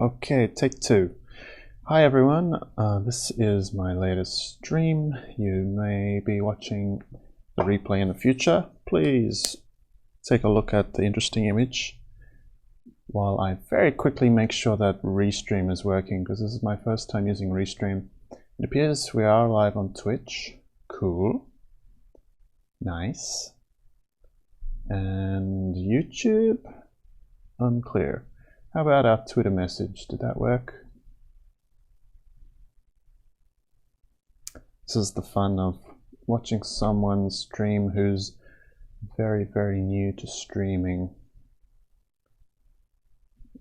Okay, take two. Hi everyone, this is my latest stream. You may be watching the replay in the future. Please take a look at the interesting image while I very quickly make sure that Restream is working, because this is my first time using Restream. It appears we are live on Twitch. Cool. Nice. And YouTube? Unclear. How about our Twitter message? Did that work? This is the fun of watching someone stream who's very, very new to streaming.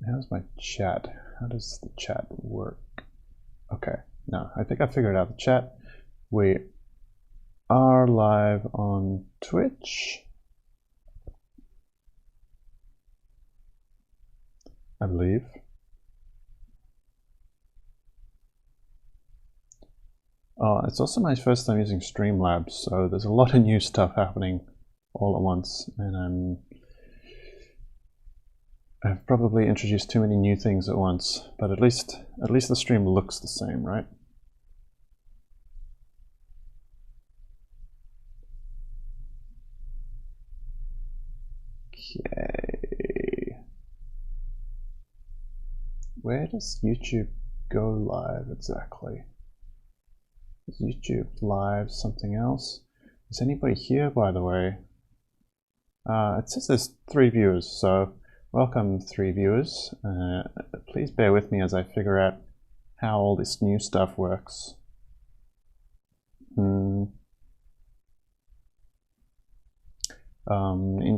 How's my chat? How does the chat work? Okay, no, I think I figured out the chat. We are live on Twitch, I believe. It's also my first time using Streamlabs, so there's a lot of new stuff happening all at once, and I've probably introduced too many new things at once, but at least the stream looks the same, right? Okay. Where does YouTube go live exactly? Is YouTube live something else? Is anybody here, by the way? It says there's 3 viewers, so welcome 3 viewers. Please bear with me as I figure out how all this new stuff works. In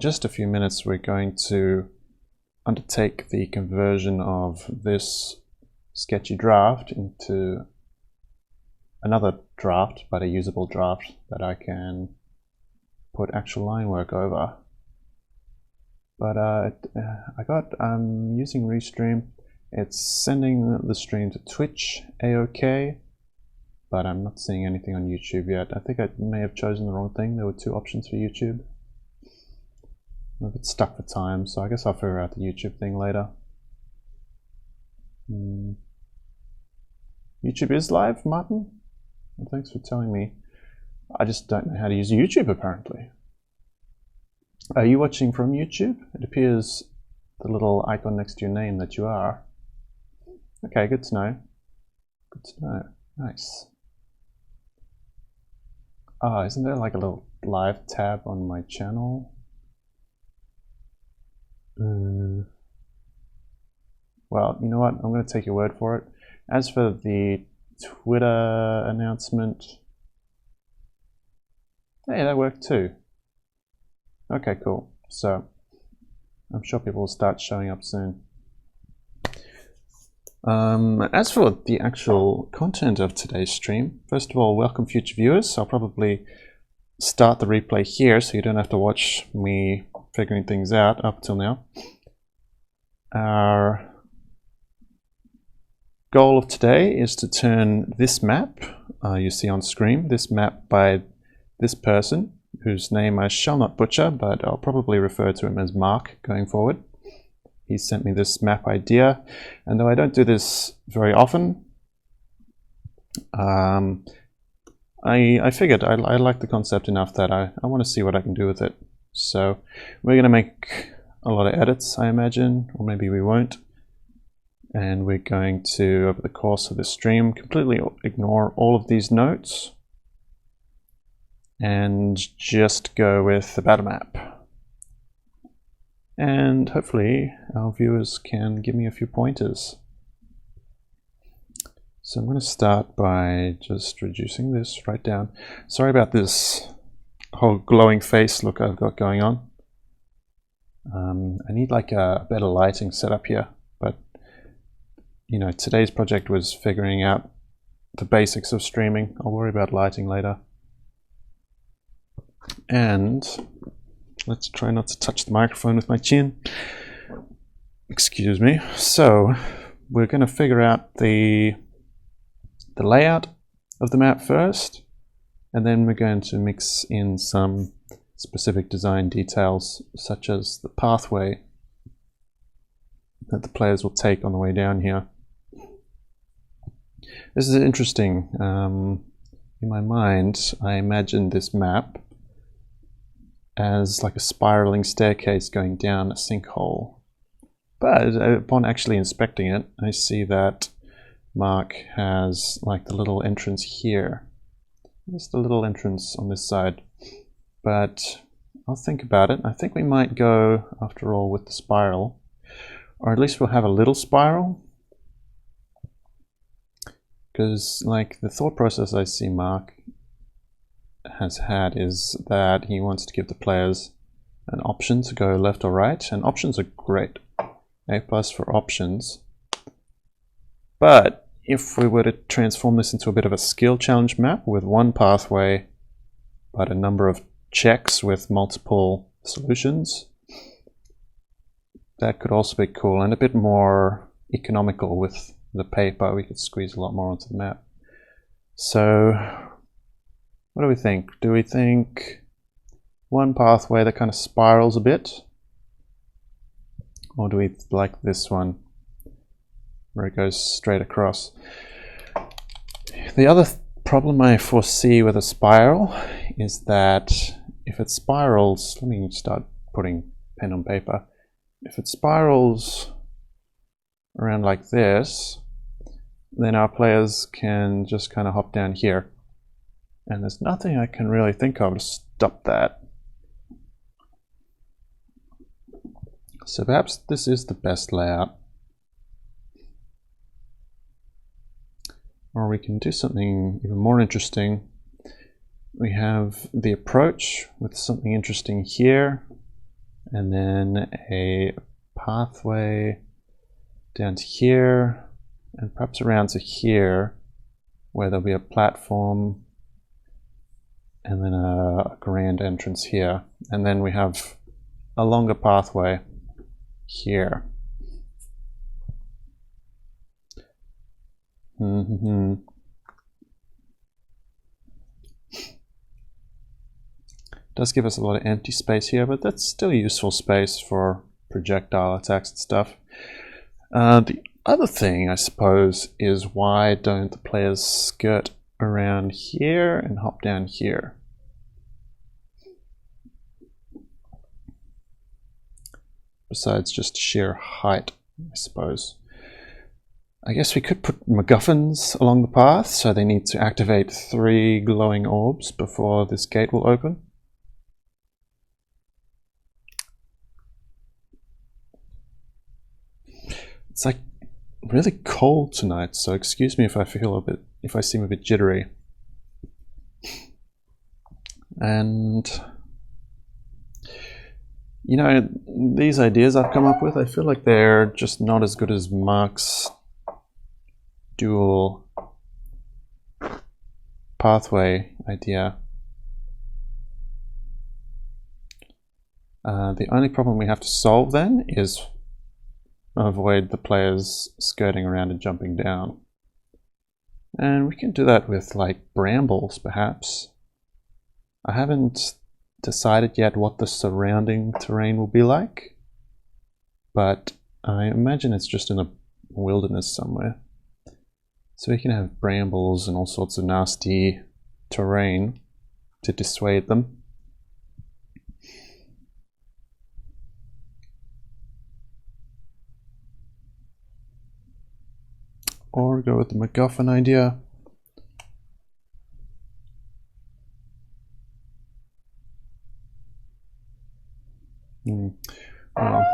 just a few minutes we're going to undertake the conversion of this sketchy draft into another draft, but a usable draft that I can put actual line work over. But I'm using Restream. It's sending the stream to Twitch, A-OK, but I'm not seeing anything on YouTube yet. I think I may have chosen the wrong thing. There were 2 options for YouTube. I'm a bit stuck for time, so I guess I'll figure out the YouTube thing later. YouTube is live, Martin? Well, thanks for telling me. I just don't know how to use YouTube, apparently. Are you watching from YouTube? It appears the little icon next to your name that you are. Okay, good to know. Good to know. Nice. Isn't there like a little live tab on my channel? Well, you know what? I'm going to take your word for it. As for the Twitter announcement, hey, that worked too. Okay, cool. So I'm sure people will start showing up soon. As for the actual content of today's stream, first of all, welcome future viewers. I'll probably start the replay here so you don't have to watch me figuring things out up till now. Our goal of today is to turn this map you see on screen, this map by this person, whose name I shall not butcher, but I'll probably refer to him as Mark going forward. He sent me this map idea, and though I don't do this very often, I figured I like the concept enough that I want to see what I can do with it. So we're going to make a lot of edits, I imagine, or maybe we won't. And we're going to, over the course of the stream, completely ignore all of these notes and just go with the battle map. And hopefully our viewers can give me a few pointers. So I'm going to start by just reducing this right down. Sorry about this whole glowing face look I've got going on. I need like a better lighting setup here, but you know, today's project was figuring out the basics of streaming. I'll worry about lighting later. And let's try not to touch the microphone with my chin. Excuse me. So we're going to figure out the layout of the map first, and then we're going to mix in some specific design details such as the pathway that the players will take on the way down here. This is interesting. In my mind, I imagined this map as like a spiraling staircase going down a sinkhole. But upon actually inspecting it, I see that Mark has like the little entrance here. There's the little entrance on this side. But I'll think about it. I think we might go, after all, with the spiral. Or at least we'll have a little spiral. Because like the thought process I see Mark has had is that he wants to give the players an option to go left or right. And options are great. A+ for options. But if we were to transform this into a bit of a skill challenge map with one pathway but a number of checks with multiple solutions, that could also be cool and a bit more economical with the paper. We could squeeze a lot more onto the map. So what do we think? Do we think one pathway that kind of spirals a bit? Or do we like this one where it goes straight across? The other problem I foresee with a spiral is that if it spirals, let me start putting pen on paper. If it spirals around like this, then our players can just kind of hop down here. And there's nothing I can really think of to stop that. So perhaps this is the best layout. Or we can do something even more interesting. We have the approach with something interesting here, and then a pathway down to here, and perhaps around to here, where there'll be a platform, and then a grand entrance here. And then we have a longer pathway here. Does give us a lot of empty space here, but that's still useful space for projectile attacks and stuff. The other thing, I suppose, is why don't the players skirt around here and hop down here? Besides just sheer height, I suppose. I guess we could put MacGuffins along the path, so they need to activate 3 glowing orbs before this gate will open. It's like really cold tonight, so excuse me if I seem a bit jittery. And you know, these ideas I've come up with, I feel like they're just not as good as Mark's dual pathway idea. The only problem we have to solve then is avoid the players skirting around and jumping down. And we can do that with like brambles perhaps. I haven't decided yet what the surrounding terrain will be like, but I imagine it's just in a wilderness somewhere. So we can have brambles and all sorts of nasty terrain to dissuade them. Or go with the MacGuffin idea. Well,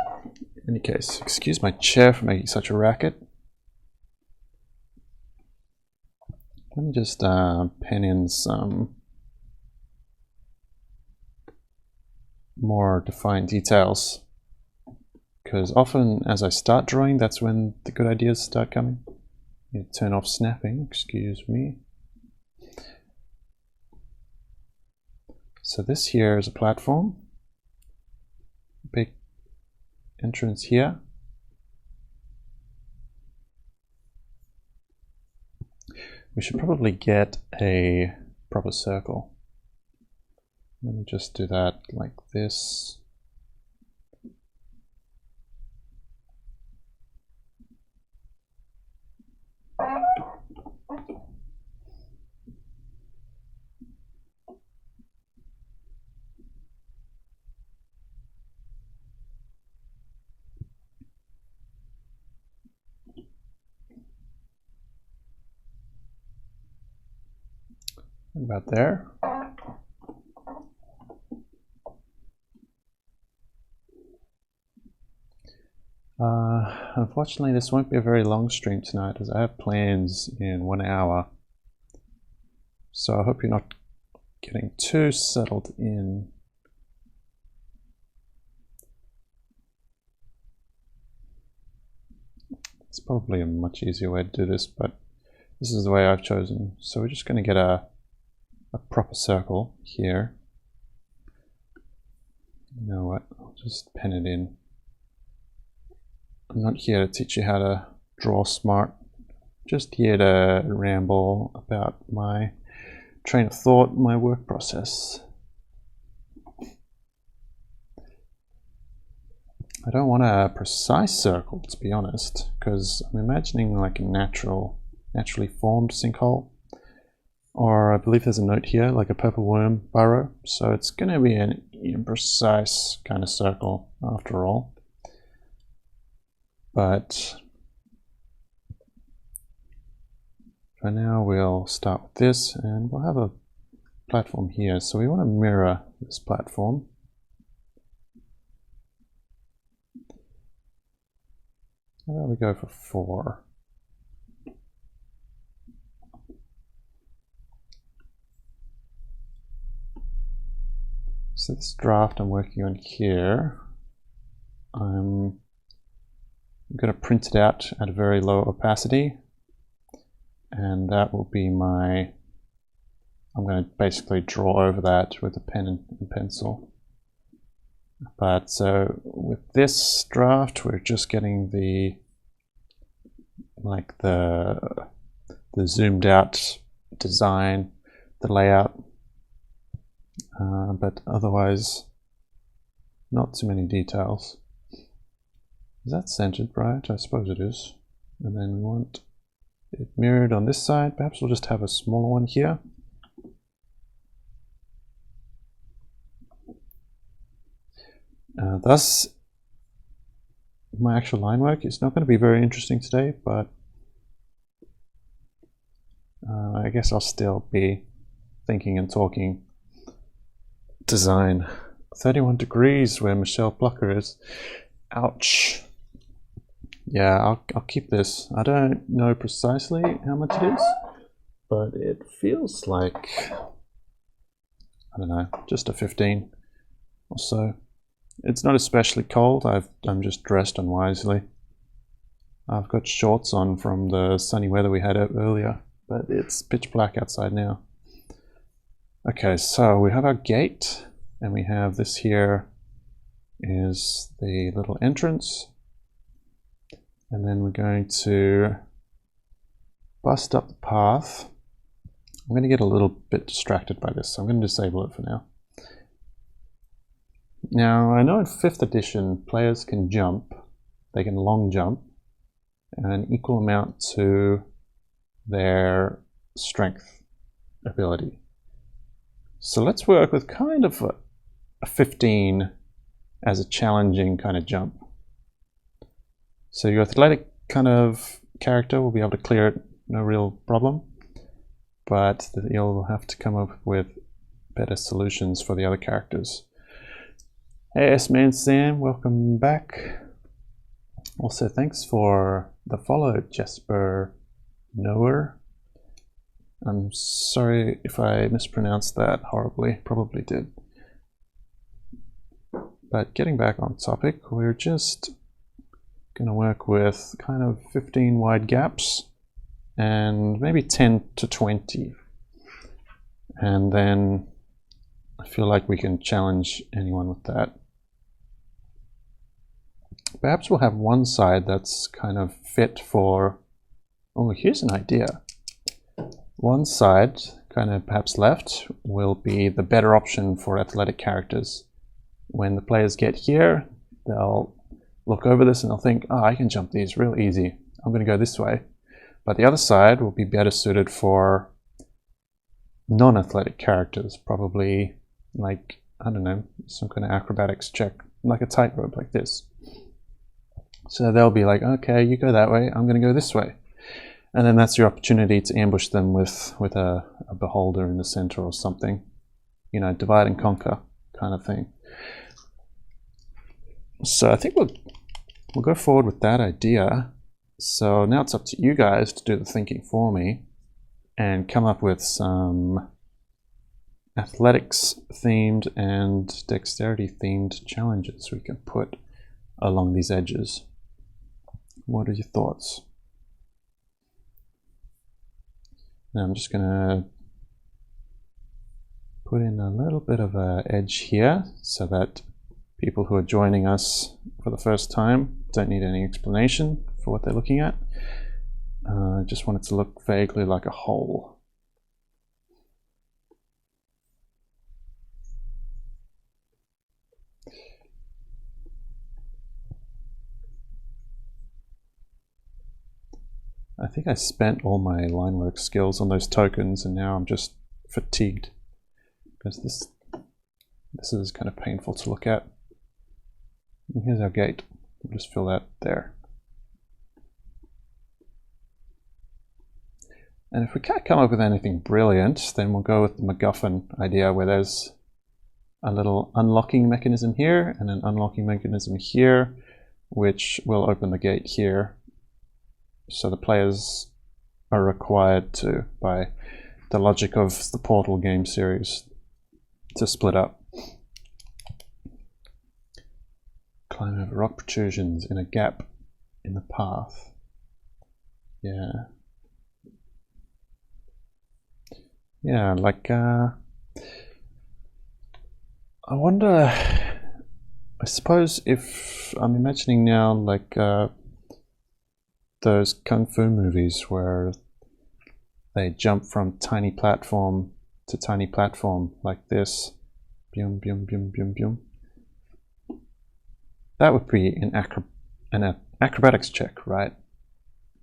in any case, excuse my chair for making such a racket. Let me just pen in some more defined details, because often as I start drawing, that's when the good ideas start coming. You turn off snapping, excuse me. So this here is a platform. Big entrance here. We should probably get a proper circle. Let me just do that like this. About there. Unfortunately, this won't be a very long stream tonight, as I have plans in 1 hour. So I hope you're not getting too settled in. It's probably a much easier way to do this, but this is the way I've chosen. So we're just going to get a proper circle here. You know what? I'll just pen it in. I'm not here to teach you how to draw smart. Just here to ramble about my train of thought, my work process. I don't want a precise circle, to be honest, because I'm imagining like a naturally formed sinkhole. Or I believe there's a note here, like a purple worm burrow. So it's going to be an imprecise kind of circle after all. But for now we'll start with this, and we'll have a platform here. So we want to mirror this platform. How about we go for 4? So this draft I'm working on here, I'm going to print it out at a very low opacity, and that will be my, I'm going to basically draw over that with a pen and pencil. But so with this draft, we're just getting the zoomed out design, the layout, but otherwise not too many details. Is that centered right? I suppose it is. And then we want it mirrored on this side. Perhaps we'll just have a smaller one here. Thus, my actual line work is not going to be very interesting today, but I guess I'll still be thinking and talking design. 31 degrees where Michelle Plucker is. Ouch. Yeah, I'll keep this. I don't know precisely how much it is, but it feels like, I don't know, just a 15 or so. It's not especially cold. I'm just dressed unwisely. I've got shorts on from the sunny weather we had earlier, but it's pitch black outside now. Okay, so we have our gate, and we have this here is the little entrance. And then we're going to bust up the path. I'm going to get a little bit distracted by this, so I'm going to disable it for now. Now, I know in 5th edition, players can jump. They can long jump an equal amount to their strength ability. So let's work with kind of a 15 as a challenging kind of jump. So your athletic kind of character will be able to clear it, no real problem, but you'll have to come up with better solutions for the other characters. Hey S-Man Sam, welcome back. Also thanks for the follow, Jesper Knower. I'm sorry if I mispronounced that horribly, probably did. But getting back on topic, we're just going to work with kind of 15 wide gaps and maybe 10 to 20. And then I feel like we can challenge anyone with that. Perhaps we'll have one side that's kind of fit for, oh, here's an idea. One side, kind of perhaps left, will be the better option for athletic characters. When the players get here, they'll look over this and they'll think, oh, I can jump these real easy. I'm going to go this way. But the other side will be better suited for non-athletic characters, probably like, I don't know, some kind of acrobatics check, like a tightrope like this. So they'll be like, okay, you go that way, I'm going to go this way. And then that's your opportunity to ambush them with a beholder in the center or something. You know, divide and conquer kind of thing. So I think we'll go forward with that idea. So now it's up to you guys to do the thinking for me and come up with some athletics themed and dexterity themed challenges we can put along these edges. What are your thoughts? Now I'm just going to put in a little bit of an edge here so that people who are joining us for the first time don't need any explanation for what they're looking at. I just want it to look vaguely like a hole. I think I spent all my line work skills on those tokens and now I'm just fatigued because this is kind of painful to look at. And here's our gate. We'll just fill that there. And if we can't come up with anything brilliant, then we'll go with the MacGuffin idea where there's a little unlocking mechanism here and an unlocking mechanism here, which will open the gate here. So the players are required to, by the logic of the Portal game series, to split up. Climb over rock protrusions in a gap in the path. Yeah. Yeah, like, I wonder, I suppose if, I'm imagining now, like, those kung fu movies where they jump from tiny platform to tiny platform like this. Byum, byum, byum, byum, byum. That would be an acrobatics check, right?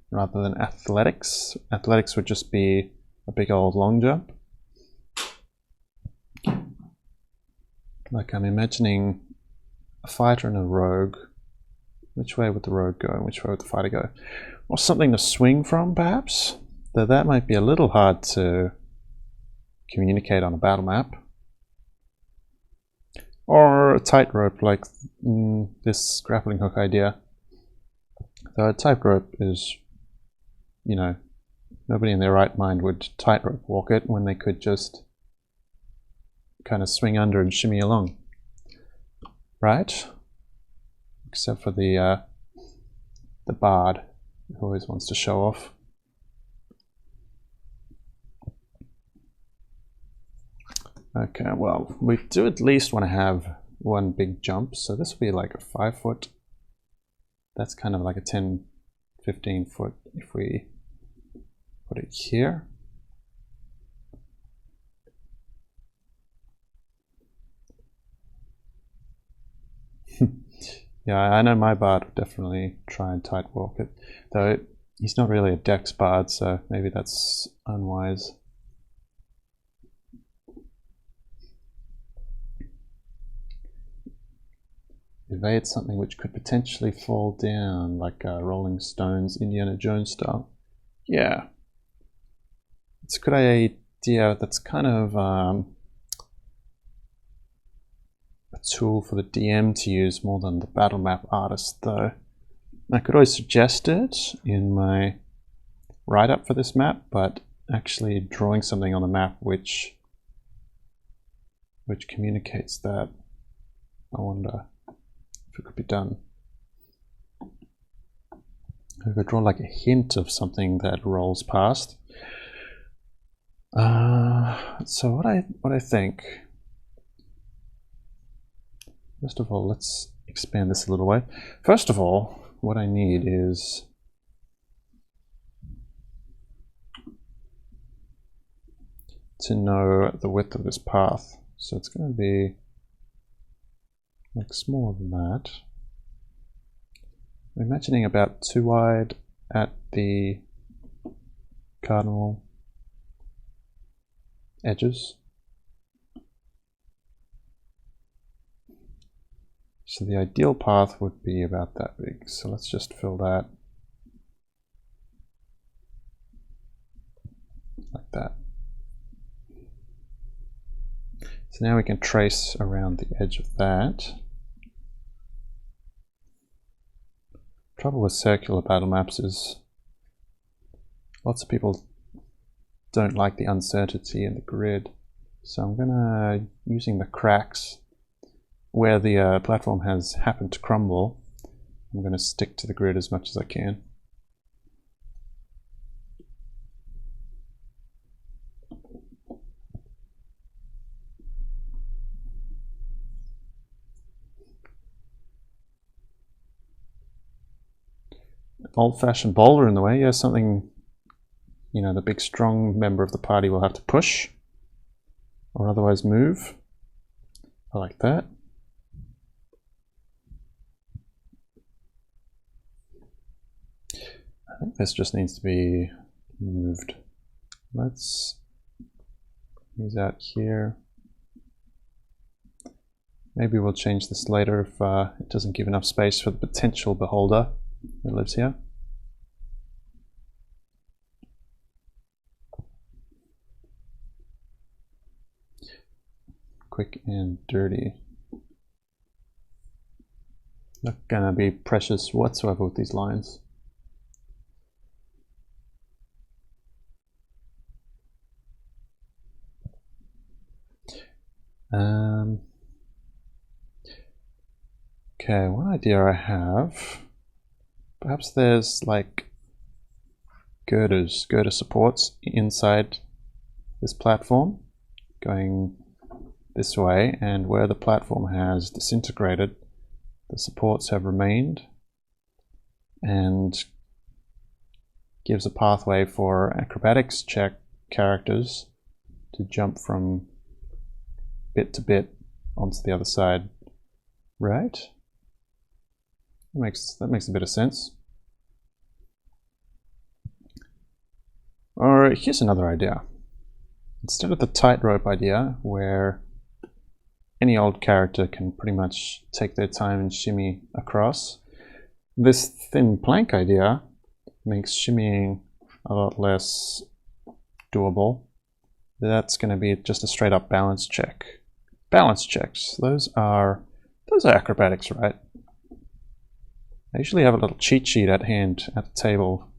Rather than athletics. Athletics would just be a big old long jump. Like I'm imagining a fighter and a rogue. Which way would the rogue go and which way would the fighter go? Or something to swing from, perhaps? Though that might be a little hard to communicate on a battle map. Or a tightrope like this grappling hook idea. Though a tightrope is, you know, nobody in their right mind would tightrope walk it when they could just kind of swing under and shimmy along. Right? Except for the bard, who always wants to show off. Okay, well, we do at least want to have one big jump, so this will be like a 5 foot. That's kind of like a 10, 15 foot if we put it here. Yeah, I know my bard would definitely try and tight walk it, though he's not really a dex bard, so maybe that's unwise. Evade something which could potentially fall down, like Rolling Stones, Indiana Jones style. Yeah, it's a good idea. That's kind of a tool for the DM to use more than the battle map artist, though. I could always suggest it in my write-up for this map, but actually drawing something on the map which communicates that, I wonder if it could be done. I could draw like a hint of something that rolls past. So what I think. First of all, let's expand this a little way. First of all, what I need is to know the width of this path. So it's going to be like smaller than that. I'm imagining about 2 wide at the cardinal edges. So the ideal path would be about that big. So let's just fill that. that. So now we can trace around the edge of that. Trouble with circular battle maps is lots of people don't like the uncertainty in the grid. So I'm gonna, using the cracks where the platform has happened to crumble, I'm gonna stick to the grid as much as I can. Old-fashioned boulder in the way, yeah, something, you know, the big strong member of the party will have to push or otherwise move. I like that. I think this just needs to be moved. Let's use that here. Maybe we'll change this later if it doesn't give enough space for the potential beholder that lives here. Quick and dirty. Not gonna be precious whatsoever with these lines. Okay, one idea I have, perhaps there's like girder supports inside this platform going this way, and where the platform has disintegrated, the supports have remained and gives a pathway for acrobatics check characters to jump from bit to bit onto the other side. Right? That makes a bit of sense. Or here's another idea. Instead of the tightrope idea, where any old character can pretty much take their time and shimmy across, this thin plank idea makes shimmying a lot less doable. That's going to be just a straight up balance check. Balance checks, those are acrobatics, right? I usually have a little cheat sheet at hand at the table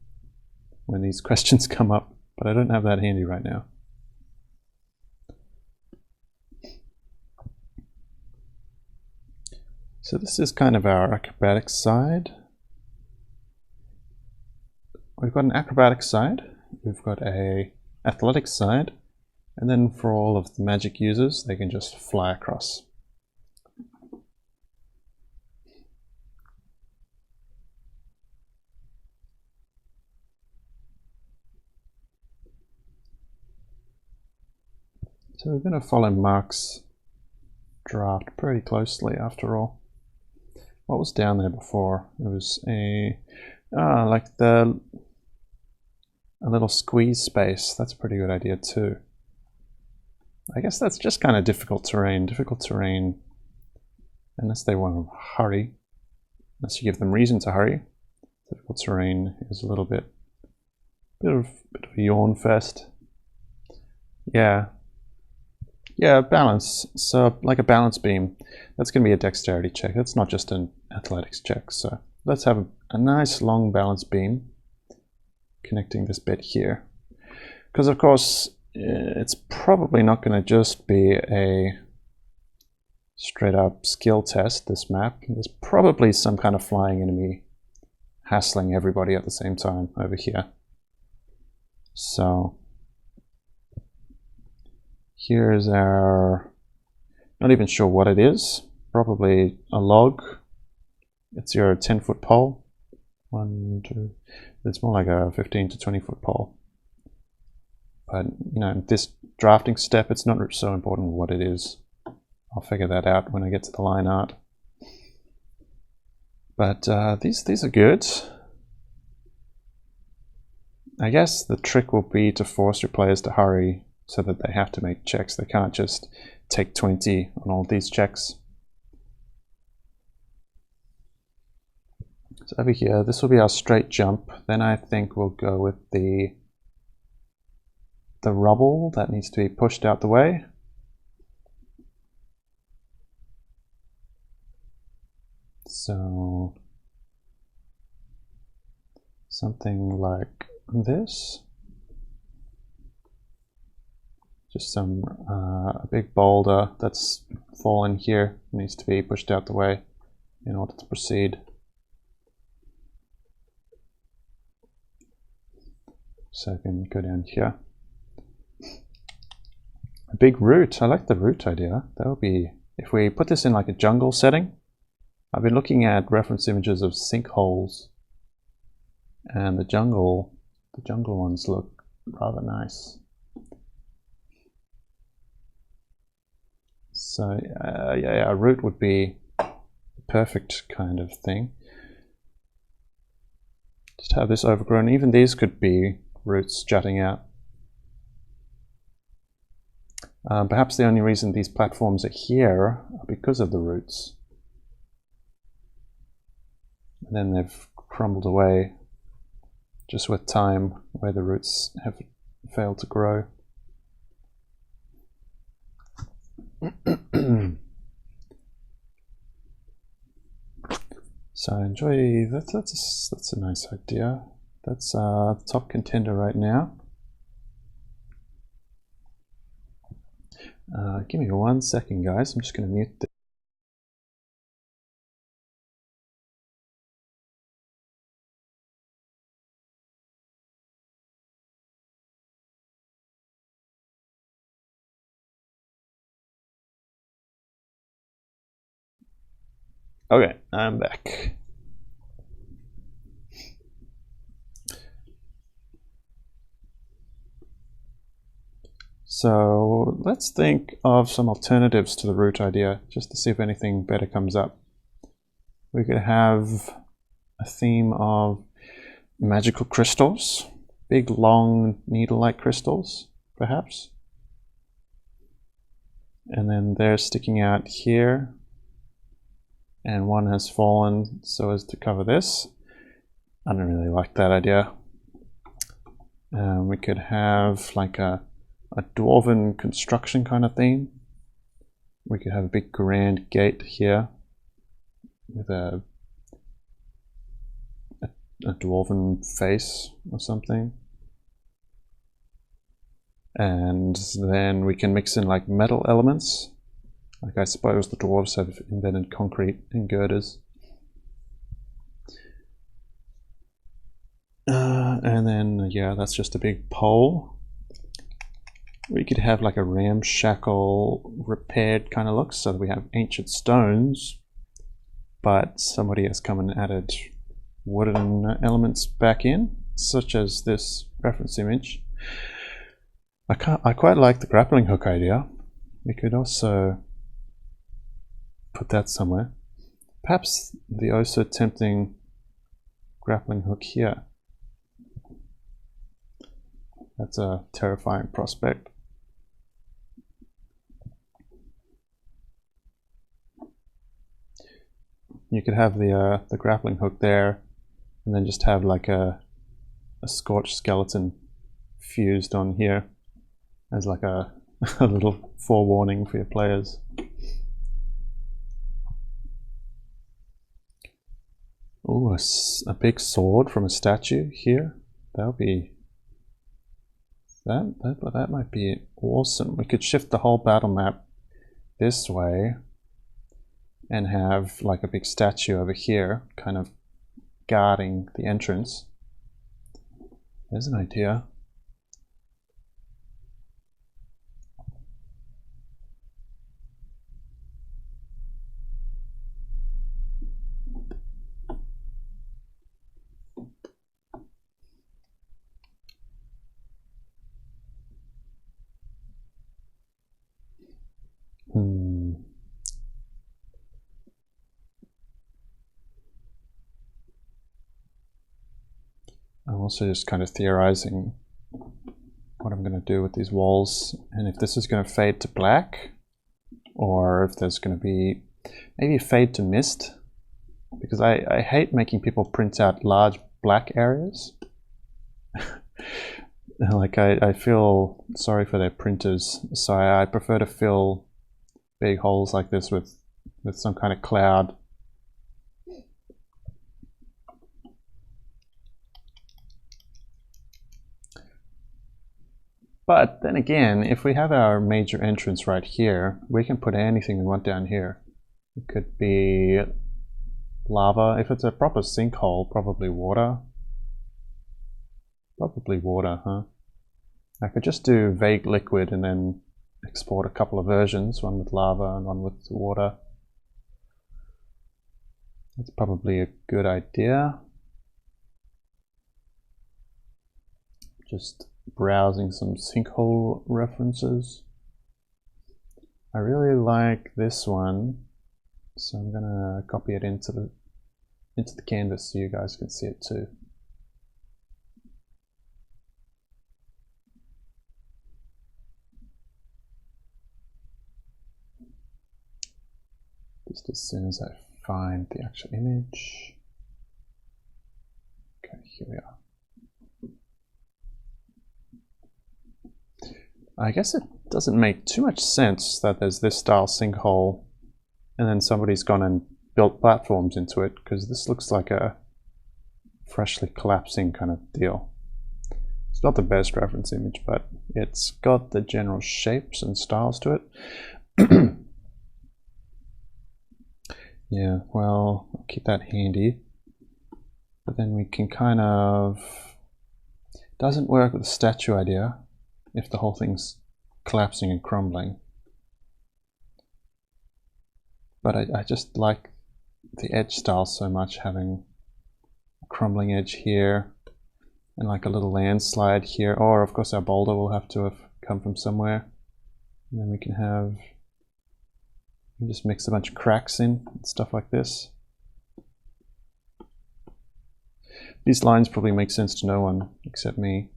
when these questions come up, but I don't have that handy right now. So this is kind of our acrobatics side. We've got an acrobatics side, we've got a athletics side, and then for all of the magic users, they can just fly across. So we're going to follow Mark's draft pretty closely after all. What was down there before? It was a little squeeze space. That's a pretty good idea too. I guess that's just kind of difficult terrain. Difficult terrain, unless they want to hurry, unless you give them reason to hurry. Difficult terrain is a little bit of a yawn fest. Yeah, balance. So like a balance beam, that's going to be a dexterity check. That's not just an athletics check. So let's have a nice long balance beam connecting this bit here. Because of course, it's probably not going to just be a straight up skill test, this map. There's probably some kind of flying enemy hassling everybody at the same time over here. So here's our, not even sure what it is, probably a log. It's your 10-foot pole. It's more like a 15 to 20-foot pole. But you know, this drafting step, it's not so important what it is. I'll figure that out when I get to the line art. But these are good. I guess the trick will be to force your players to hurry so that they have to make checks. They can't just take 20 on all these checks. So over here, this will be our straight jump. Then I think we'll go with the the rubble that needs to be pushed out the way. So something like this. Just a big boulder that's fallen here needs to be pushed out the way in order to proceed. So I can go down here. A big root. I like the root idea. That would be, if we put this in like a jungle setting. I've been looking at reference images of sinkholes, and the jungle ones look rather nice. So yeah, a root would be the perfect kind of thing. Just have this overgrown. Even these could be roots jutting out. Perhaps the only reason these platforms are here are because of the roots. And then they've crumbled away just with time where the roots have failed to grow. So I enjoy that. That's a nice idea. That's top contender right now. Give me 1 second, guys. I'm just going to mute this. Okay, I'm back. So let's think of some alternatives to the root idea, just to see if anything better comes up. We could have a theme of magical crystals, big long needle-like crystals, perhaps. And then they're sticking out here, and one has fallen so as to cover this. I don't really like that idea. We could have like a dwarven construction kind of theme. We could have a big grand gate here with a dwarven face or something. And then we can mix in like metal elements. Like I suppose the dwarves have invented concrete and girders. And then, yeah, that's just a big pole. We could have like a ramshackle repaired kind of look, so that we have ancient stones, but somebody has come and added wooden elements back in, such as this reference image. I quite like the grappling hook idea. We could also put that somewhere. Perhaps the oh so tempting grappling hook here. That's a terrifying prospect. You could have the grappling hook there, and then just have like a scorched skeleton fused on here as like a little forewarning for your players. Oh, a big sword from a statue here. That would be that might be awesome. We could shift the whole battle map this way and have like a big statue over here kind of guarding the entrance. There's an idea. I'm also just kind of theorizing what I'm going to do with these walls, and if this is going to fade to black, or if there's going to be maybe a fade to mist, because I hate making people print out large black areas. Like I feel sorry for their printers, so I prefer to fill big holes like this with some kind of cloud. But then again, if we have our major entrance right here, we can put anything we want down here. It could be lava. If it's a proper sinkhole, probably water. Probably water, huh? I could just do vague liquid and then export a couple of versions, one with lava and one with water. That's probably a good idea. Just browsing some sinkhole references. I really like this one, so I'm gonna copy it into the canvas so you guys can see it too. Just as soon as I find the actual image. Okay, here we are. I guess it doesn't make too much sense that there's this style sinkhole and then somebody's gone and built platforms into it, because this looks like a freshly collapsing kind of deal. It's not the best reference image, but it's got the general shapes and styles to it. Yeah, well, I'll keep that handy. But then we can kind of... Doesn't work with the statue idea if the whole thing's collapsing and crumbling. But I just like the edge style so much, having a crumbling edge here and like a little landslide here. Or of course our boulder will have to have come from somewhere. And then we can have... just mix a bunch of cracks in and stuff like this. These lines probably make sense to no one except me.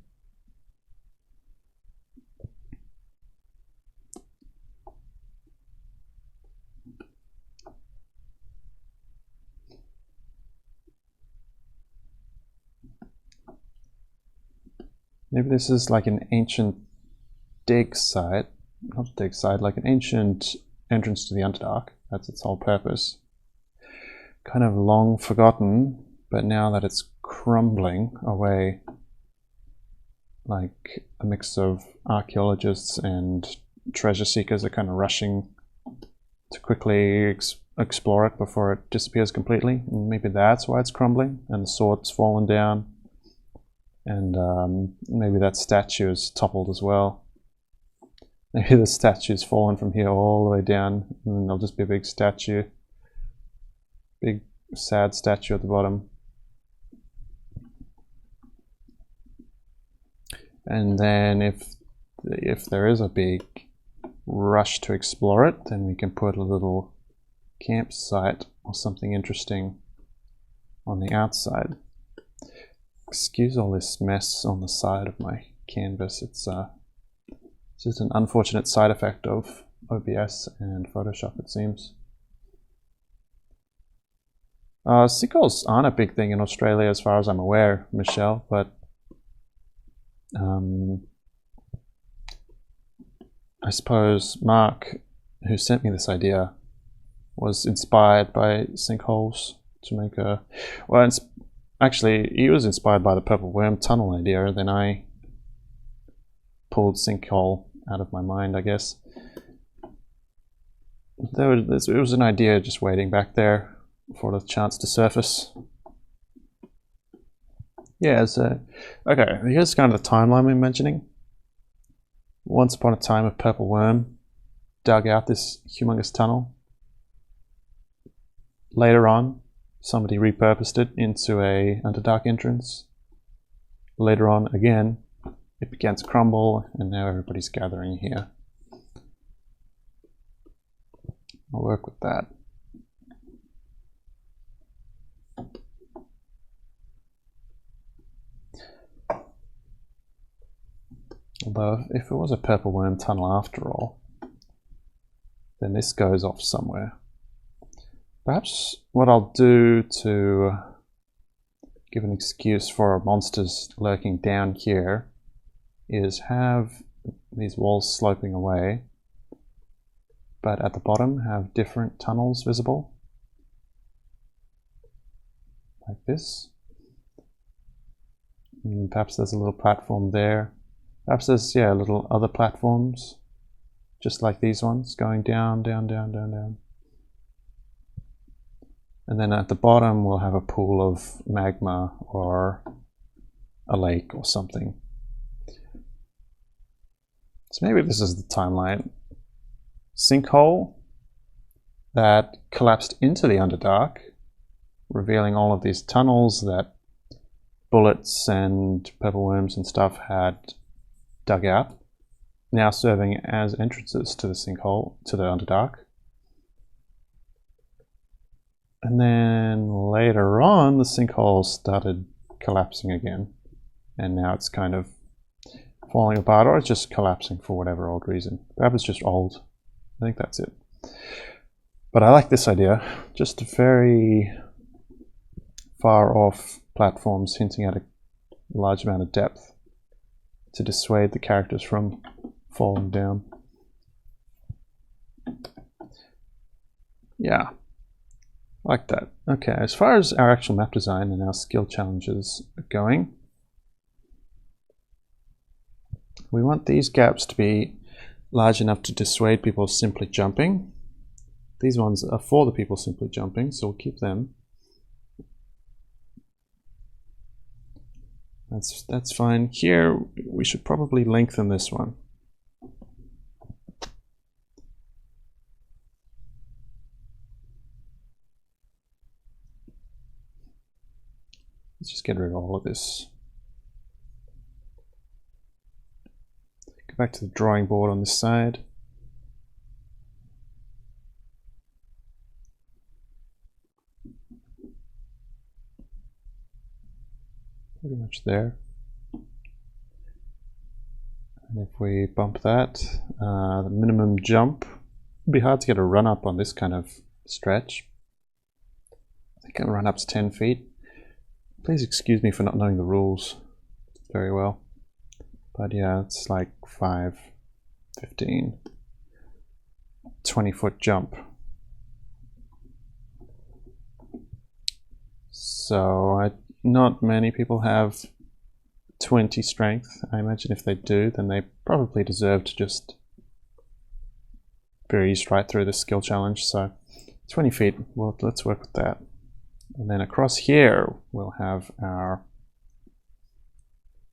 Maybe this is like an ancient dig site, not dig site, like an ancient entrance to the Underdark. That's its whole purpose. Kind of long forgotten, but now that it's crumbling away, like a mix of archaeologists and treasure seekers are kind of rushing to quickly explore it before it disappears completely. And maybe that's why it's crumbling and the sword's fallen down. And maybe that statue is toppled as well. Maybe the statue's fallen from here all the way down, and then there'll just be a big statue. Big, sad statue at the bottom. And then if there is a big rush to explore it, then we can put a little campsite or something interesting on the outside. Excuse all this mess on the side of my canvas. It's just an unfortunate side effect of OBS and Photoshop, it seems. Sinkholes aren't a big thing in Australia as far as I'm aware, Michelle, but I suppose Mark, who sent me this idea, was inspired by sinkholes to make a... Well, actually, he was inspired by the Purple Worm tunnel idea, and then I pulled sinkhole out of my mind, I guess. It was an idea just waiting back there for the chance to surface. Yeah, so, okay, here's kind of the timeline we're mentioning. Once upon a time, a Purple Worm dug out this humongous tunnel. Later on, somebody repurposed it into a Underdark entrance. Later on, again, it began to crumble, and now everybody's gathering here. I'll work with that. Although, if it was a Purple Worm tunnel after all, then this goes off somewhere. Perhaps what I'll do to give an excuse for monsters lurking down here is have these walls sloping away, but at the bottom have different tunnels visible, like this. And perhaps there's a little platform there. Perhaps there's, yeah, little other platforms, just like these ones, going down, down, down, down, down. And then at the bottom we'll have a pool of magma or a lake or something. So maybe this is the timeline. Sinkhole that collapsed into the Underdark, revealing all of these tunnels that bullets and purple worms and stuff had dug out, now serving as entrances to the sinkhole, to the Underdark. And then later on, the sinkhole started collapsing again, and now it's kind of falling apart, or it's just collapsing for whatever old reason. Perhaps it's just old. I think that's it. But I like this idea. Just very far off platforms hinting at a large amount of depth to dissuade the characters from falling down. Yeah, like that. Okay, as far as our actual map design and our skill challenges are going, we want these gaps to be large enough to dissuade people simply jumping. These ones are for the people simply jumping, so we'll keep them. That's fine. Here, we should probably lengthen this one. Let's just get rid of all of this. Go back to the drawing board on this side. Pretty much there. And if we bump that, the minimum jump, it'd be hard to get a run up on this kind of stretch. I think a run up's 10 feet. Please excuse me for not knowing the rules very well. But yeah, it's like 5, 15, 20-foot jump. So not many people have 20 strength. I imagine if they do, then they probably deserve to just breeze right through the skill challenge. So 20 feet, well, let's work with that. And then across here, we'll have our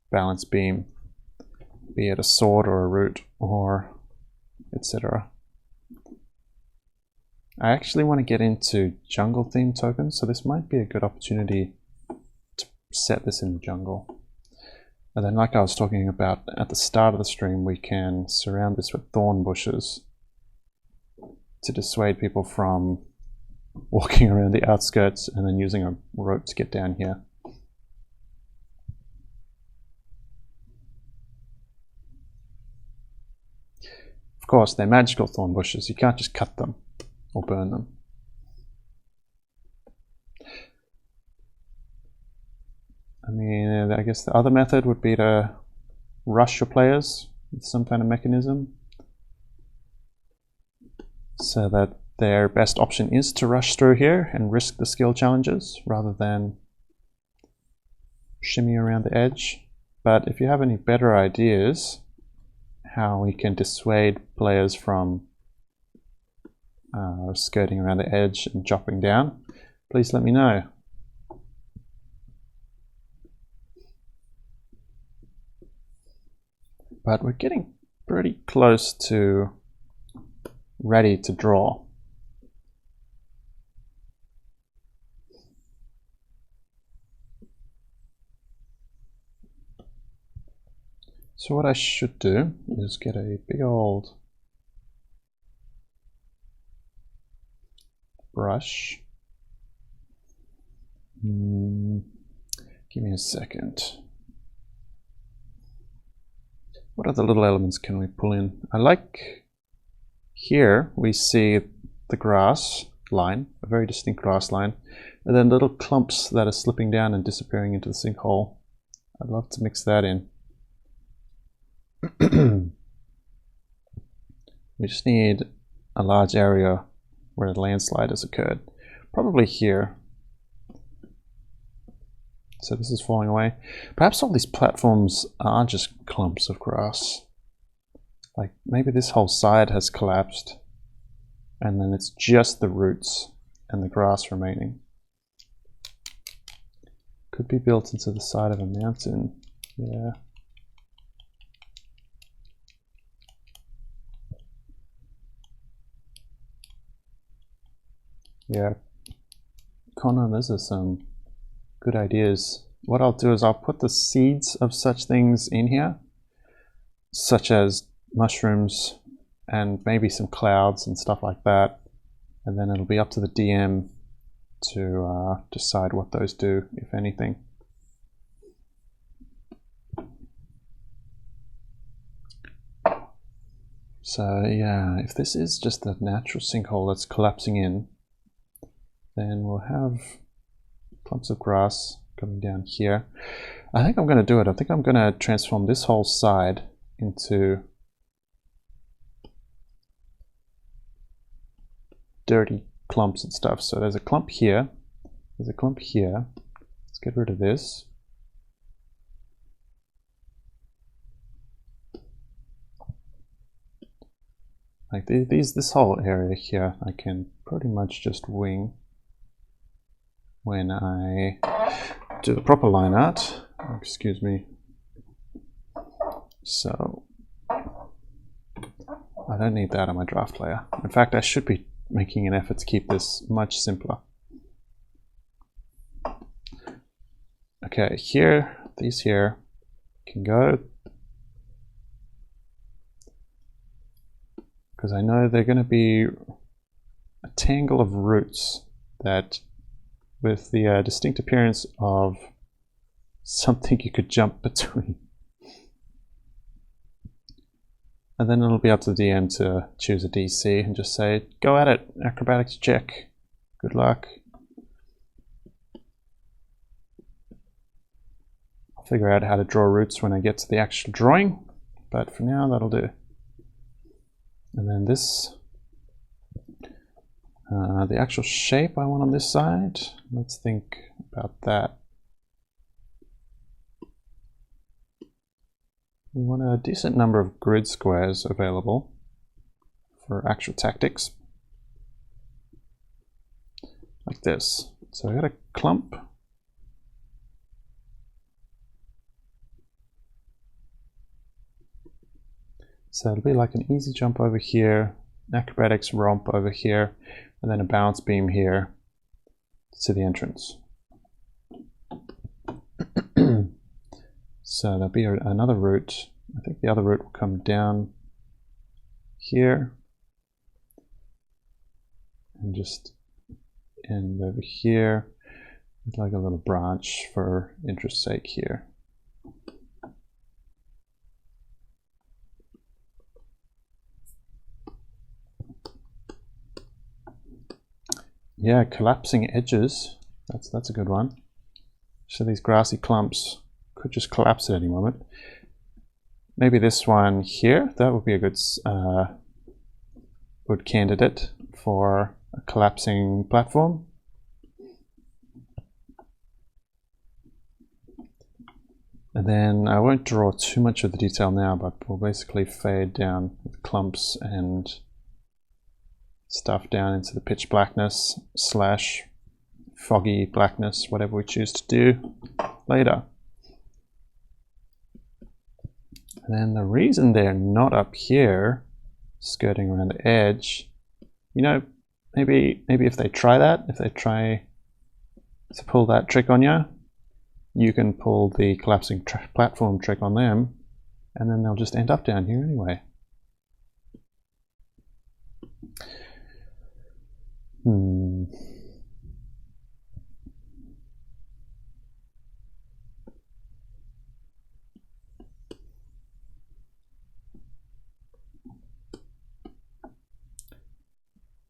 balance beam, be it a sword or a root or etc. I actually want to get into jungle theme tokens, so this might be a good opportunity to set this in the jungle. And then, like I was talking about at the start of the stream, we can surround this with thorn bushes to dissuade people from walking around the outskirts and then using a rope to get down here. Of course, they're magical thorn bushes. You can't just cut them or burn them. I mean, I guess the other method would be to rush your players with some kind of mechanism so that their best option is to rush through here and risk the skill challenges rather than shimmy around the edge. But if you have any better ideas how we can dissuade players from skirting around the edge and dropping down, please let me know. But we're getting pretty close to ready to draw. So what I should do is get a big old brush. Give me a second. What other little elements can we pull in? I like here we see the grass line, a very distinct grass line, and then little clumps that are slipping down and disappearing into the sinkhole. I'd love to mix that in. We just need a large area where a landslide has occurred. Probably here. So this is falling away. Perhaps all these platforms are just clumps of grass. Like maybe this whole side has collapsed and then it's just the roots and the grass remaining. Could be built into the side of a mountain. Yeah. Yeah. Connor, those are some good ideas. What I'll do is I'll put the seeds of such things in here, such as mushrooms and maybe some clouds and stuff like that. And then it'll be up to the DM to decide what those do, if anything. So yeah, if this is just a natural sinkhole that's collapsing in, then we'll have clumps of grass coming down here. I think I'm going to do it. I think I'm going to transform this whole side into dirty clumps and stuff. So there's a clump here. There's a clump here. Let's get rid of this. Like this whole area here, I can pretty much just wing when I do the proper line art. Excuse me. So I don't need that on my draft layer. In fact, I should be making an effort to keep this much simpler. Okay, here, these here can go, because I know they're going to be a tangle of roots that, with the distinct appearance of something you could jump between. And then it'll be up to the DM to choose a DC and just say, go at it, acrobatics check, good luck. I'll figure out how to draw roots when I get to the actual drawing, but for now that'll do. And then this, the actual shape I want on this side, let's think about that. We want a decent number of grid squares available for actual tactics. Like this. So I got a clump. So it'll be like an easy jump over here, an acrobatics romp over here, and then a bounce beam here to the entrance. So there'll be another route. I think the other route will come down here and just end over here with like a little branch for interest's sake here. Yeah, collapsing edges. That's a good one. So these grassy clumps could just collapse at any moment. Maybe this one here, that would be a good candidate for a collapsing platform. And then I won't draw too much of the detail now, but we'll basically fade down with clumps and stuff down into the pitch blackness / foggy blackness, whatever we choose to do later. And then the reason they're not up here, skirting around the edge, you know, maybe if they try that, if they try to pull that trick on you, you can pull the collapsing platform trick on them, and then they'll just end up down here anyway.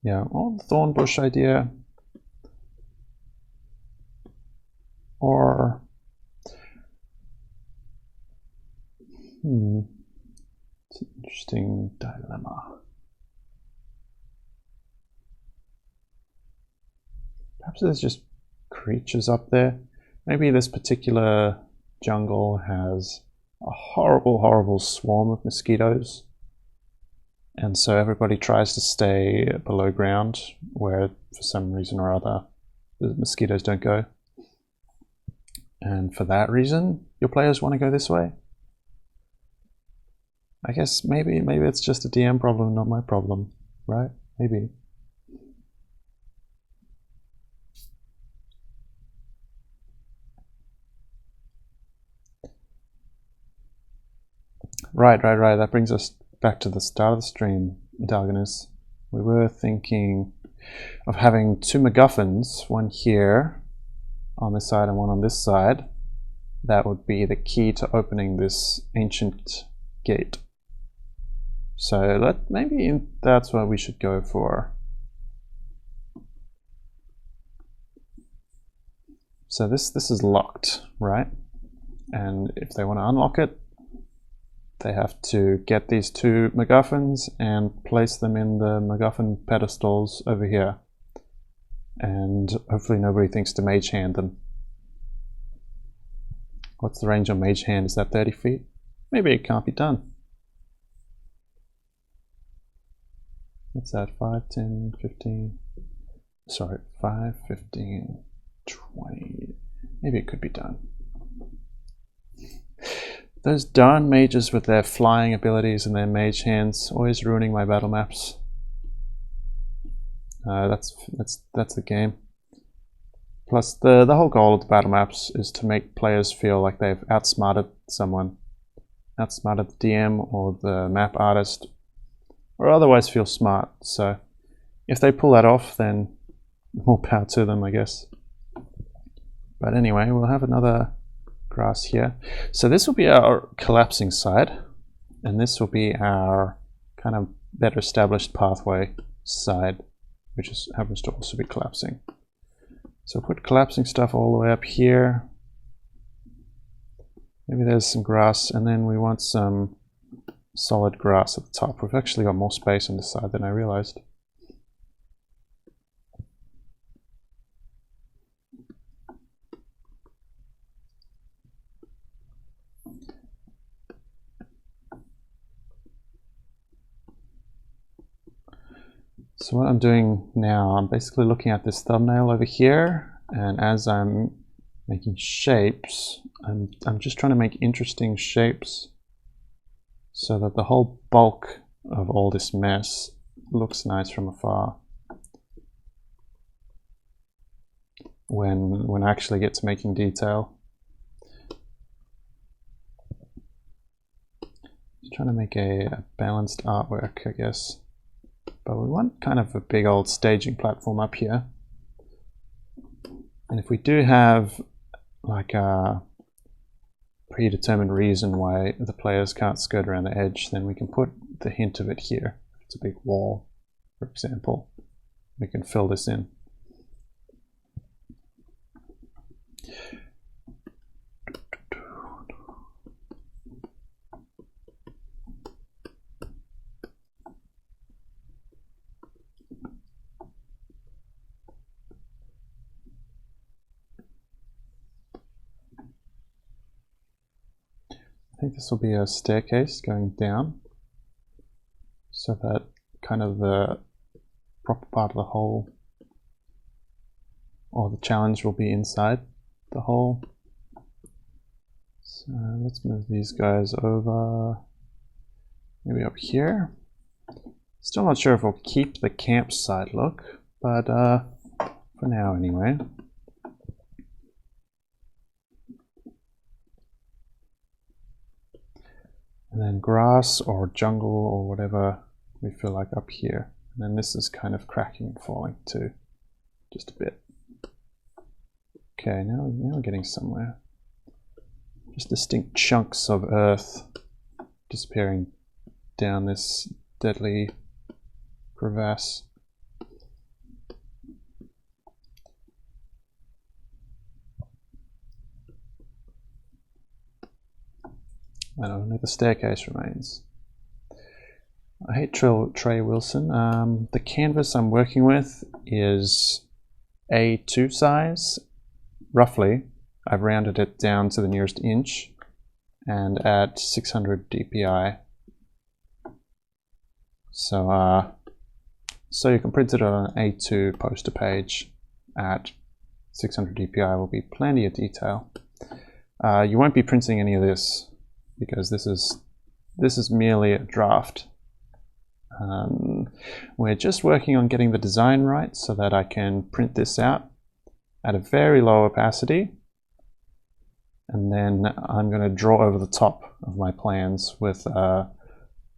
Yeah, or the thorn bush idea, or Interesting dilemma. Perhaps there's just creatures up there. Maybe this particular jungle has a horrible, horrible swarm of mosquitoes. And so everybody tries to stay below ground where, for some reason or other, the mosquitoes don't go. And for that reason, your players want to go this way. I guess maybe it's just a DM problem, not my problem, right? Maybe. Right. That brings us back to the start of the stream, Dalganus. We were thinking of having 2 MacGuffins, one here on this side and one on this side. That would be the key to opening this ancient gate. So maybe that's what we should go for. So this is locked, right? And if they want to unlock it, they have to get these 2 MacGuffins and place them in the MacGuffin pedestals over here. And hopefully nobody thinks to mage hand them. What's the range on mage hand? Is that 30 feet? Maybe it can't be done. What's that? 5, 10, 15. Sorry, 5, 15, 20. Maybe it could be done. Those darn mages with their flying abilities and their mage hands, always ruining my battle maps. That's the game. Plus, the whole goal of the battle maps is to make players feel like they've outsmarted someone, outsmarted the DM or the map artist, or otherwise feel smart. So, if they pull that off, then more power to them, I guess. But anyway, we'll have another grass here. So this will be our collapsing side, and this will be our kind of better established pathway side, which happens to also be collapsing. So put collapsing stuff all the way up here. Maybe there's some grass, and then we want some solid grass at the top. We've actually got more space on this side than I realized. So what I'm doing now, I'm basically looking at this thumbnail over here, and as I'm making shapes, I'm just trying to make interesting shapes so that the whole bulk of all this mess looks nice from afar. When I actually get to making detail. Just trying to make a balanced artwork, I guess. But we want kind of a big old staging platform up here. And if we do have like a predetermined reason why the players can't skirt around the edge, then we can put the hint of it here. If it's a big wall, for example, we can fill this in. I think this will be a staircase going down, so that kind of the proper part of the hole or the challenge will be inside the hole. So let's move these guys over, maybe up here. Still not sure if we'll keep the campsite look, but for now anyway. And then grass or jungle or whatever we feel like up here. And then this is kind of cracking and falling too, just a bit. Okay, now we're getting somewhere. Just distinct chunks of earth disappearing down this deadly crevasse. And only the staircase remains. I hate Trey Wilson. The canvas I'm working with is A2 size, roughly. I've rounded it down to the nearest inch and at 600 dpi. So you can print it on an A2 poster page at 600 dpi. Will be plenty of detail. You won't be printing any of this because this is merely a draft. We're just working on getting the design right so that I can print this out at a very low opacity, and then I'm going to draw over the top of my plans with a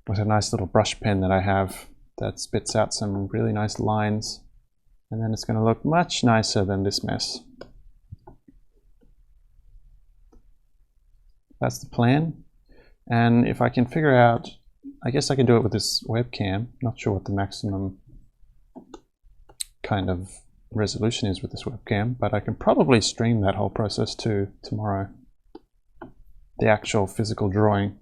nice little brush pen that I have that spits out some really nice lines, and then it's going to look much nicer than this mess. That's the plan, and if I can figure out, I guess I can do it with this webcam. Not sure what the maximum kind of resolution is with this webcam, but I can probably stream that whole process to tomorrow. The actual physical drawing.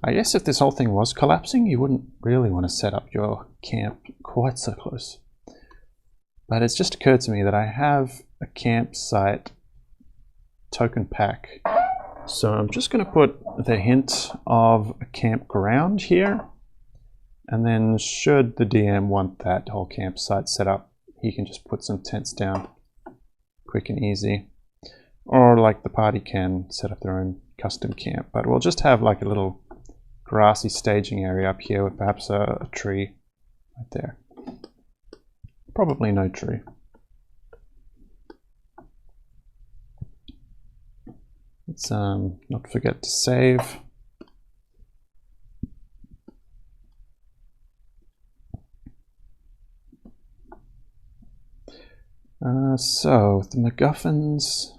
I guess if this whole thing was collapsing, you wouldn't really want to set up your camp quite so close. But it's just occurred to me that I have a campsite token pack. So I'm just going to put the hint of a campground here, and then should the DM want that whole campsite set up, he can just put some tents down, quick and easy. Or like the party can set up their own custom camp, but we'll just have like a little grassy staging area up here with perhaps a tree right there. Probably no tree. Let's not forget to save. So the MacGuffins.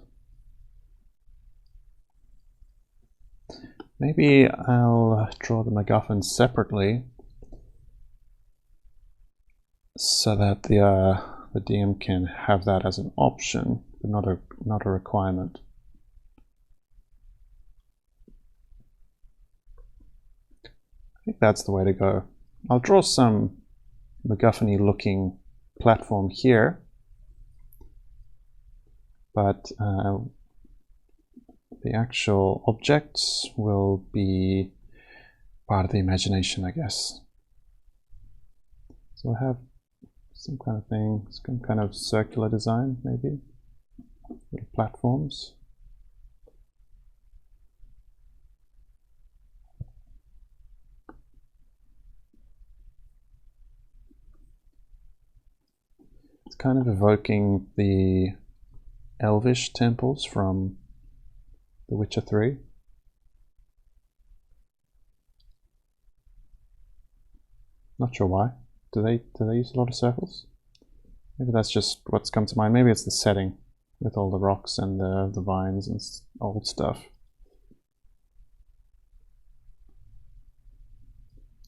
Maybe I'll draw the MacGuffins separately so that the DM can have that as an option, but not a requirement. I think that's the way to go. I'll draw some MacGuffin-y looking platform here, but the actual objects will be part of the imagination, I guess. So I have some kind of thing, some kind of circular design, maybe, little platforms. It's kind of evoking the elvish temples from The Witcher 3. Not sure why. Do they use a lot of circles? Maybe that's just what's come to mind. Maybe it's the setting with all the rocks and the vines and old stuff.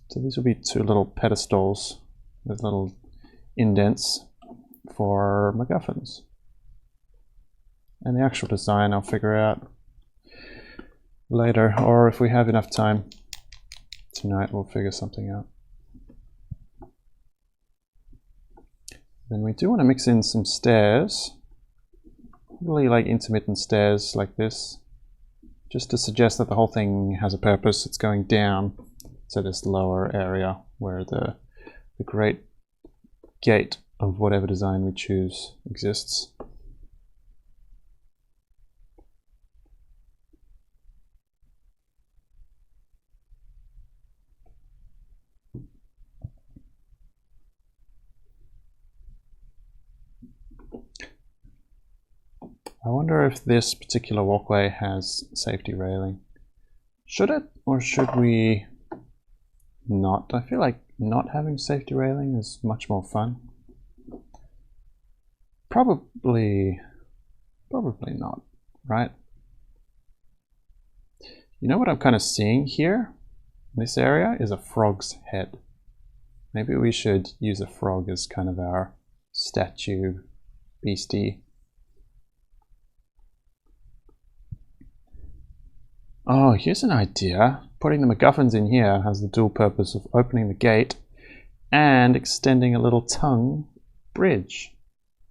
So these will be two little pedestals with little indents for MacGuffins. And the actual design I'll figure out later, or if we have enough time tonight, we'll figure something out. Then we do want to mix in some stairs, really like intermittent stairs like this, just to suggest that the whole thing has a purpose. It's going down to this lower area where the great gate of whatever design we choose exists. I wonder if this particular walkway has safety railing. Should it, or should we not? I feel like not having safety railing is much more fun. Probably not, right? You know what I'm kind of seeing here? This area is a frog's head. Maybe we should use a frog as kind of our statue beastie. Oh, here's an idea. putting the MacGuffins in here has the dual purpose of opening the gate and extending a little tongue bridge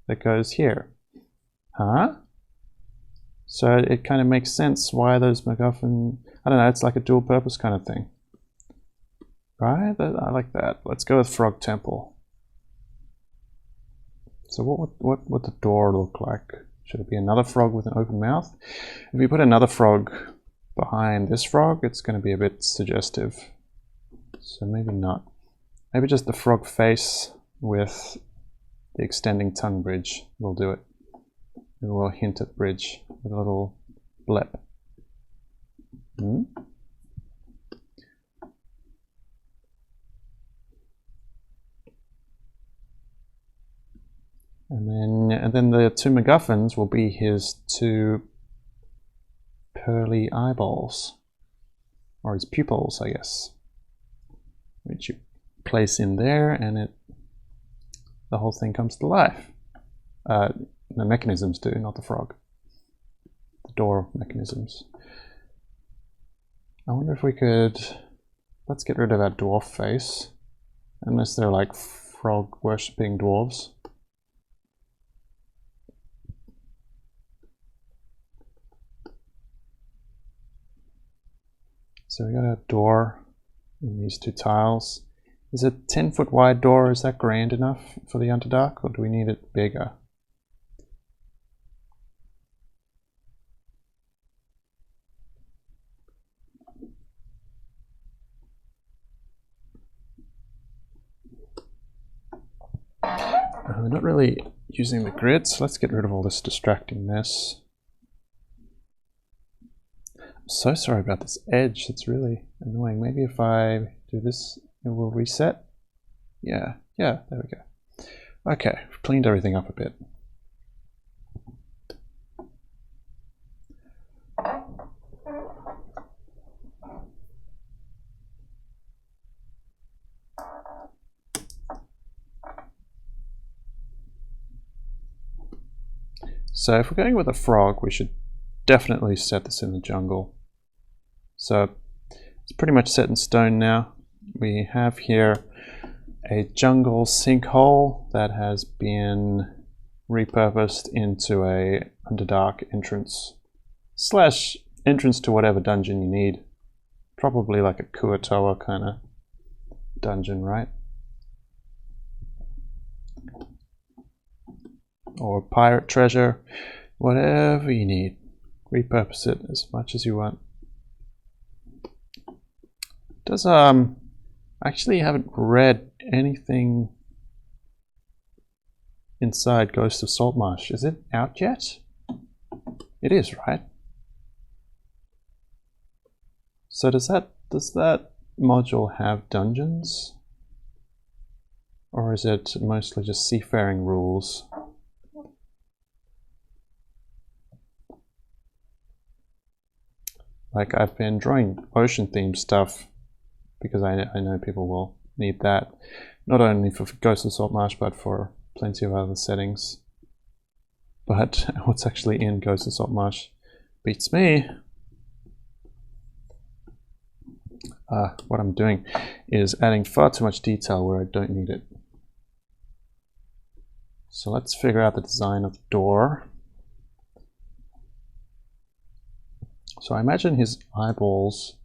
that goes here. Huh? So it kind of makes sense why those MacGuffin, I don't know, it's like a dual purpose kind of thing. Right? I like that. Let's go with Frog Temple. So what would the door look like? Should it be another frog with an open mouth? If we put another frog behind this frog, it's going to be a bit suggestive. So maybe not. Maybe just the frog face with the extending tongue bridge will do it. Maybe we'll hint at bridge with a little blip. And then the two MacGuffins will be his two pearly eyeballs, or his pupils, I guess, which you place in there, and the whole thing comes to life. The mechanisms do, not the frog. The door mechanisms. I wonder if we could, let's get rid of our dwarf face, unless they're like frog worshipping dwarves. So we got a door in these two tiles. Is a 10-foot wide door, is that grand enough for the Underdark, or do we need it bigger? We're not really using the grid, so let's get rid of all this distracting mess. I'm so sorry about this edge, it's really annoying. Maybe if I do this, it will reset. Yeah, there we go. Okay, we've cleaned everything up a bit. So if we're going with a frog, we should definitely set this in the jungle. So it's pretty much set in stone now. We have here a jungle sinkhole that has been repurposed into a Underdark entrance / entrance to whatever dungeon you need. Probably like a Kuatoa kind of dungeon, right? Or pirate treasure, whatever you need. Repurpose it as much as you want. Does actually haven't read anything inside Ghost of Saltmarsh. Is it out yet? It is, right? So does that module have dungeons? Or is it mostly just seafaring rules? Like, I've been drawing ocean themed stuff because I know people will need that, not only for Ghost of Saltmarsh but for plenty of other settings. But what's actually in Ghost of Saltmarsh beats me. What I'm doing is adding far too much detail where I don't need it. So let's figure out the design of the door. So I imagine his eyeballs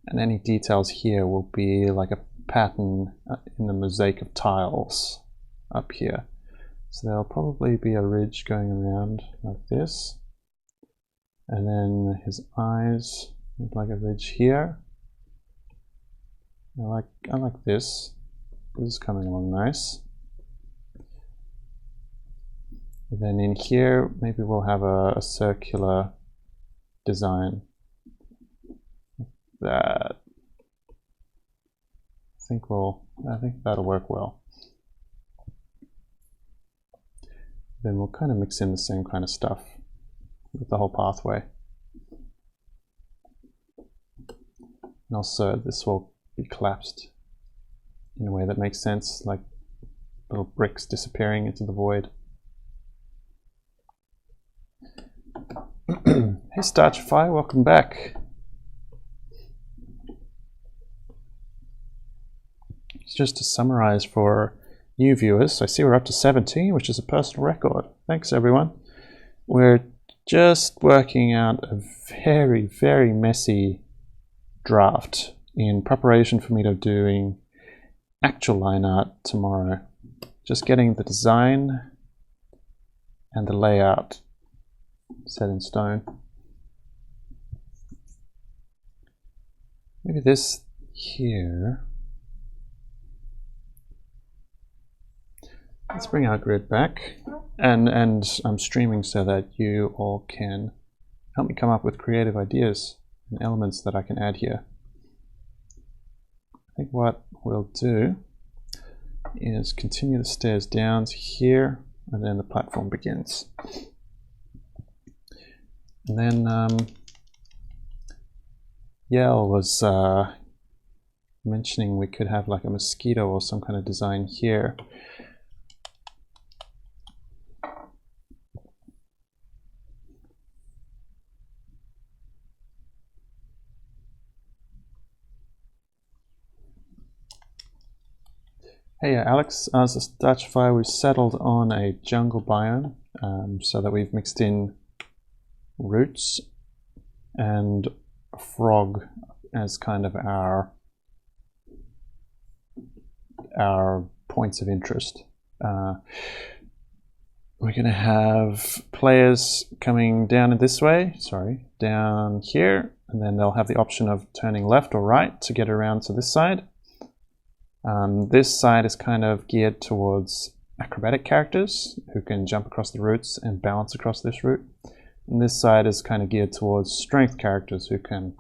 and any details here will be like a pattern in the mosaic of tiles up here. So there'll probably be a ridge going around like this. And then his eyes look like a ridge here. I like this. This is coming along nice. And then in here, maybe we'll have a circular design. That I think that'll work well. Then we'll kind of mix in the same kind of stuff with the whole pathway. And also this will be collapsed in a way that makes sense, like little bricks disappearing into the void. Hey Starchify, welcome back. just to summarize for new viewers, I see we're up to 17, which is a personal record. Thanks everyone. We're just working out a very, very messy draft in preparation for me to doing actual line art tomorrow. Just getting the design and the layout set in stone. Maybe this here. Let's bring our grid back, and I'm streaming so that you all can help me come up with creative ideas and elements that I can add here. I think what we'll do is continue the stairs down to here, and then the platform begins. And then Yale was mentioning we could have like a mosquito or some kind of design here. Hey Alex, as a Dutchify, we've settled on a jungle biome, so that we've mixed in roots and a frog as kind of our points of interest. We're going to have players coming down in this way, down here, and then they'll have the option of turning left or right to get around to this side. This side is kind of geared towards acrobatic characters who can jump across the roots and balance across this route. And this side is kind of geared towards strength characters who can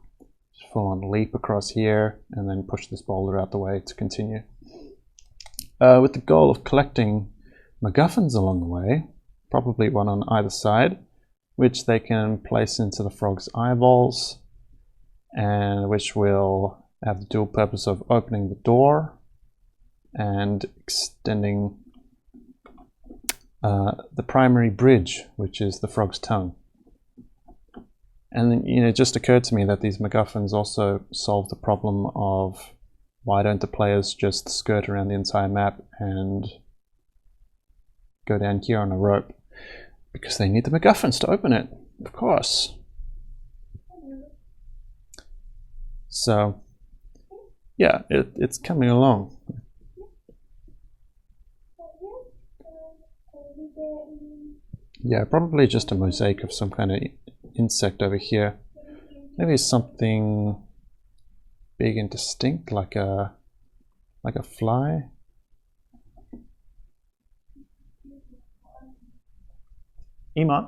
full on leap across here and then push this boulder out the way to continue. With the goal of collecting MacGuffins along the way, probably one on either side, which they can place into the frog's eyeballs, and which will have the dual purpose of opening the door and extending the primary bridge, which is the frog's tongue. And then, it just occurred to me that these MacGuffins also solve the problem of why don't the players just skirt around the entire map and go down here on a rope? Because they need the MacGuffins to open it, of course. So, yeah, it's coming along. Yeah, probably just a mosaic of some kind of insect over here. Maybe something big and distinct, like a fly. Iman?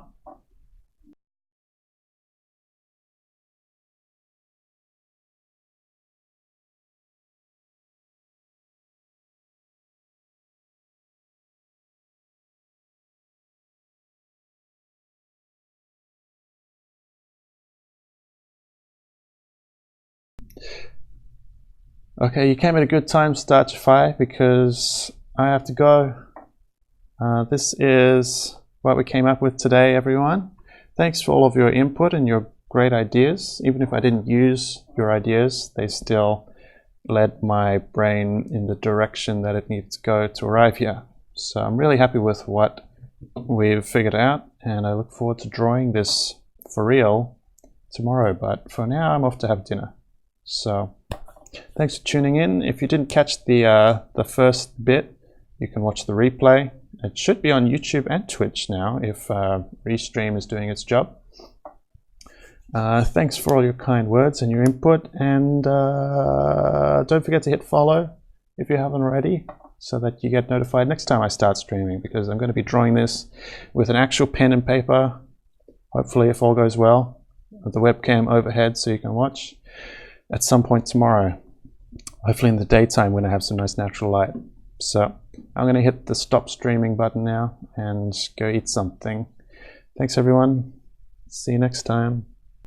Okay, you came at a good time, Starchify, because I have to go. This is what we came up with today, everyone. Thanks for all of your input and your great ideas. Even if I didn't use your ideas, they still led my brain in the direction that it needs to go to arrive here. So I'm really happy with what we've figured out, and I look forward to drawing this for real tomorrow. But for now, I'm off to have dinner. So thanks for tuning in. If you didn't catch the first bit, you can watch the replay. It should be on YouTube and Twitch now if Restream is doing its job. Thanks for all your kind words and your input, and don't forget to hit follow if you haven't already, so that you get notified next time I start streaming, because I'm going to be drawing this with an actual pen and paper, hopefully if all goes well, with the webcam overhead so you can watch at some point tomorrow, hopefully in the daytime when I have some nice natural light. So I'm going to hit the stop streaming button now and go eat something. Thanks everyone. See you next time.